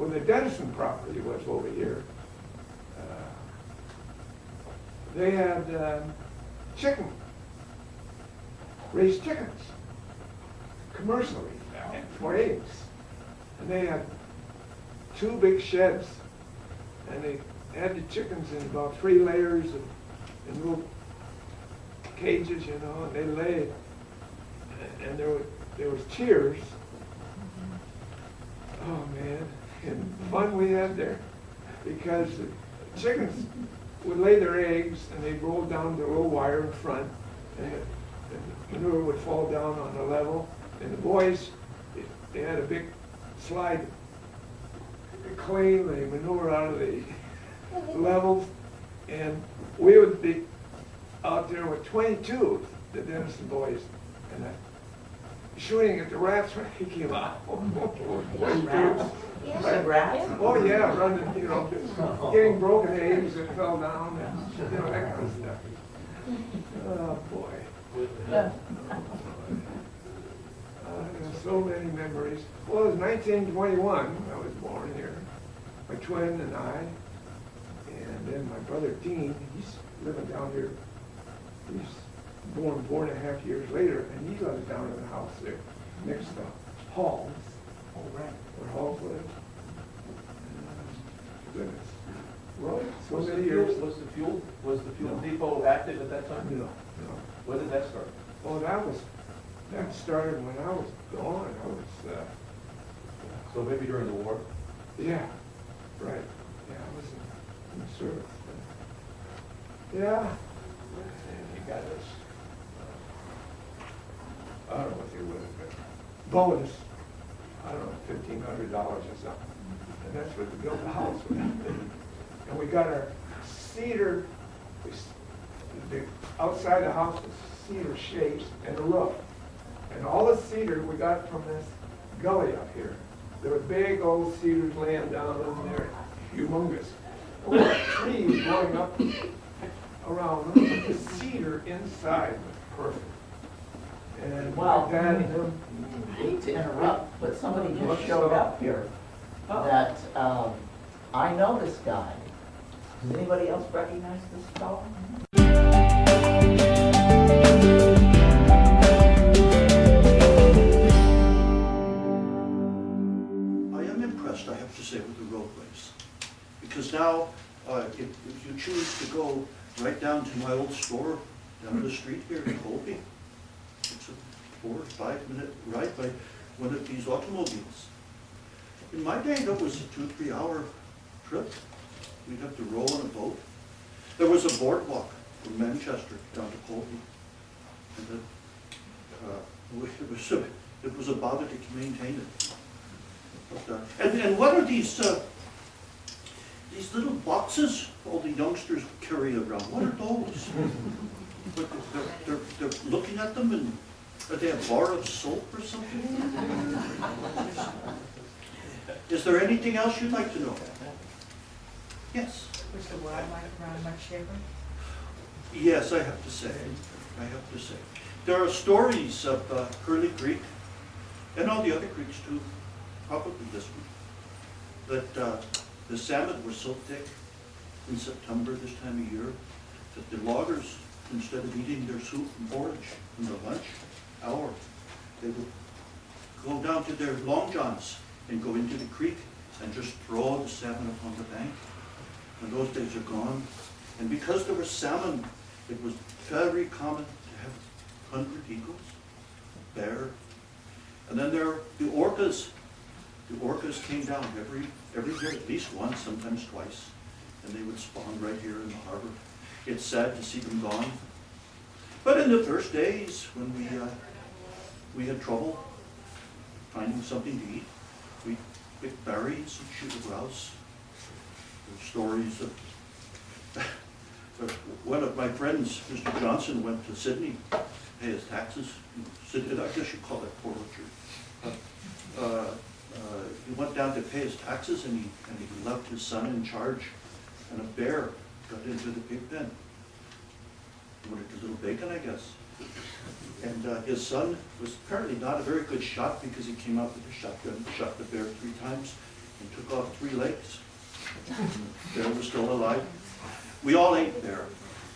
when the Dennison property was over here, they had chicken, raised chickens, commercially, for eggs. And they had 2 big sheds, and they had the chickens in about 3 layers in little cages, you know, and they laid, and there was cheers. Oh man, and fun we had there, because the chickens would lay their eggs and they'd roll down the little wire in front, and the manure would fall down on the level, and the boys, they had a big slide to clean the manure out of the levels, and we would be out there with 22, the Dennison boys, and shooting at the rats when they came out. Rats? Oh yeah, running, you know, getting broken eggs that fell down, and you know, that kind of stuff. Oh boy. So many memories. Well, it was 1921, I was born here. My twin and I, and then my brother Dean, he's living down here. He's born 4.5 years later, and he lives down in the house there, next to Hall's. Oh, right. Where Hall's lived. Goodness. Well, so many years. Was the fuel depot active at that time? No. When did that start? Oh, that started when I was gone. I was, So maybe during the war? yeah, right. Yeah, I was in the service. Yeah. And he got us, I don't know what they would have been, bonus, I don't know, $1,500 or something. And that's what we built the house with. And we got our cedar, the outside the house was cedar shapes and a roof. And all the cedar we got from this gully up here. There were big old cedars laying down in there, humongous. There were trees growing up around them. The cedar inside was perfect. And Wow. my dad and them, I hate to interrupt, but somebody just showed up here that, I know this guy. Does anybody else recognize this fellow? I have to say, with the roadways. Because now, if you choose to go right down to my old store, down the street here in Colby, it's a 4 or 5 minute ride by one of these automobiles. In my day, that was a 2-3 hour trip. We'd have to row on a boat. There was a boardwalk from Manchester down to Colby. And it was a bother to maintain it. And what are these little boxes all the youngsters carry around? What are those? They're looking at them, and are they a bar of soap or something? Is there anything else you'd like to know? Yes? Was the wildlife around much different? Yes, I have to say. There are stories of Curly Creek, and all the other creeks too, probably this one, that the salmon were so thick in September this time of year that the loggers, instead of eating their soup and porridge in the lunch hour, they would go down to their long johns and go into the creek and just throw the salmon up on the bank. And those days are gone. And because there was salmon, it was very common to have 100 eagles, bear, and then there the orcas. The orcas came down every year, at least once, sometimes twice, and they would spawn right here in the harbor. It's sad to see them gone. But in the first days, when we had trouble finding something to eat, we'd pick berries and shoot a grouse. There's stories of one of my friends, Mr. Johnson, went to Sydney to pay his taxes. Sydney, I guess you call it forfeiture. He went down to pay his taxes, and he left his son in charge, and a bear got into the pig pen. He wanted his little bacon, I guess. And his son was apparently not a very good shot, because he came out with a shotgun, shot the bear 3 times, and took off 3 legs. Bear was still alive. We all ate bear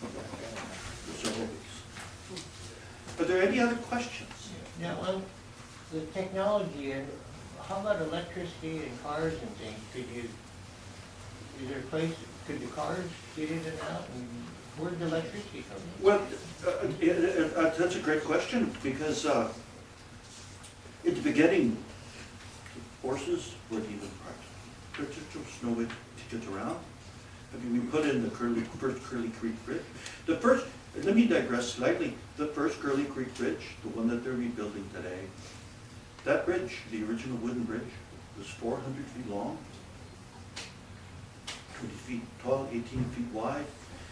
for several weeks. Are there any other questions? Yeah, well, the technology, and how about electricity and cars and things? Is there a place, could the cars get in and out, and where'd the electricity come from? Well, that's a great question, because at the beginning, horses weren't even parked. There was no way to get around. I mean, we put in the first Curly Creek Bridge. Let me digress slightly. The first Curly Creek Bridge, the one that they're rebuilding today, that bridge, the original wooden bridge, was 400 feet long, 20 feet tall, 18 feet wide.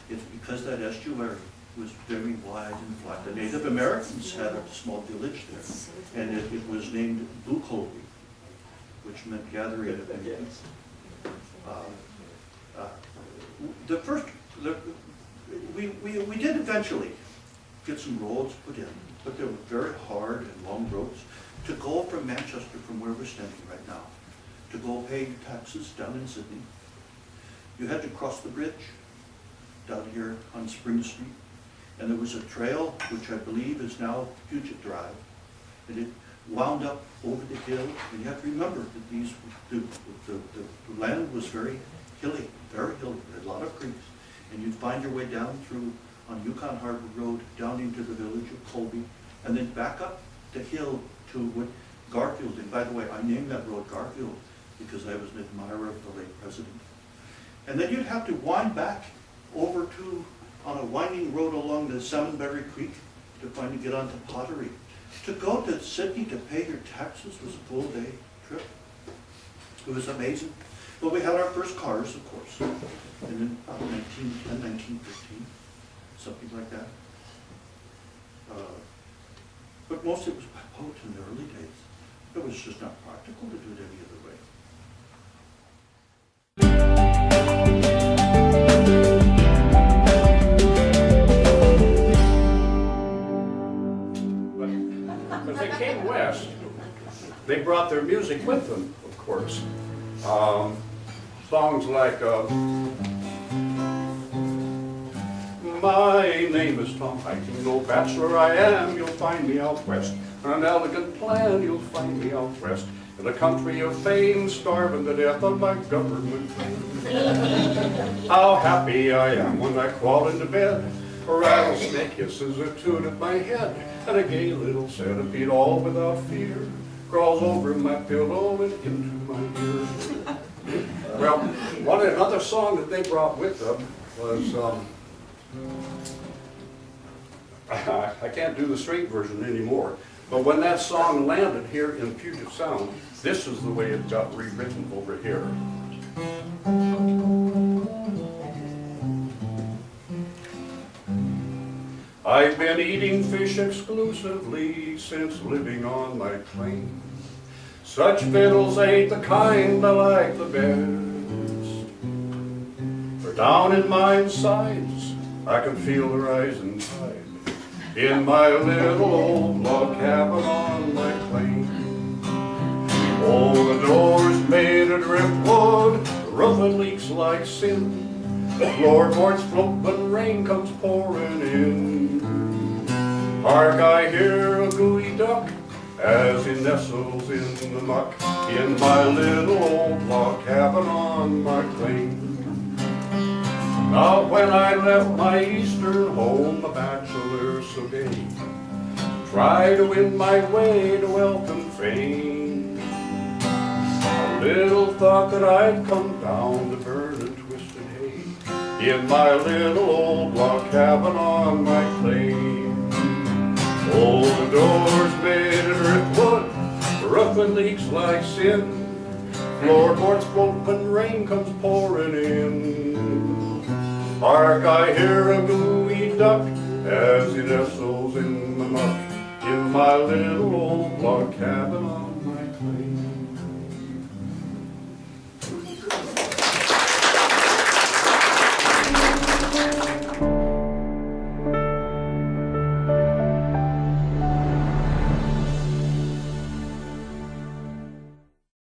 It's because that estuary was very wide and flat. The Native Americans had a small village there, and it was named Blue Colby, which meant gathering of Indians. We did eventually get some roads put in, but they were very hard and long roads. To go from Manchester, from where we're standing right now, to go pay your taxes down in Sydney, you had to cross the bridge down here on Spring Street, and there was a trail, which I believe is now Puget Drive, and it wound up over the hill. And you have to remember that the land was very hilly, there had a lot of creeks, and you'd find your way down through on Yukon Harbor Road down into the village of Colby, and then back up the hill to what Garfield. And by the way, I named that road Garfield because I was an admirer of the late president. And then you'd have to wind back over to on a winding road along the Salmonberry Creek to finally get onto Pottery. To go to Sydney to pay your taxes was a full day trip. It was amazing. But we had our first cars, of course, and in about 1910, 1915, something like that. But mostly it was by boat in the early days. It was just not practical to do it any other way. As they came west, they brought their music with them, of course. Songs like, my name is Tom Hiking, no bachelor I am, you'll find me out west. On an elegant plan, you'll find me out west. In a country of fame, starving to death on my government claim. How happy I am when I crawl into bed. A rattlesnake hisses a tune at my head, and a gay little centipede, all without fear, crawls over my pillow and into my ear. Well, another song that they brought with them was, I can't do the straight version anymore, but when that song landed here in Puget Sound, this is the way it got rewritten over here. I've been eating fish exclusively since living on my claim. Such victuals ain't the kind I like the best. For down in my insides, I can feel the rising tide in my little old log cabin on my claim. Oh, the door's made of driftwood, the roofing leaks like sin. The floorboards float when rain comes pouring in. Hark, I hear a gooey duck as he nestles in the muck in my little old log cabin on my claim. Now when I left my eastern home, a bachelor so gay, tried to win my way to wealth and fame. I little thought that I'd come down to burn and twisted hay in my little old log cabin on my claim. Oh, the door's made of driftwood, the roofing leaks like sin. Floorboards float when rain comes pouring in. Hark, I hear a gooey duck as he nestles in the muck in my little old log cabin on my claim.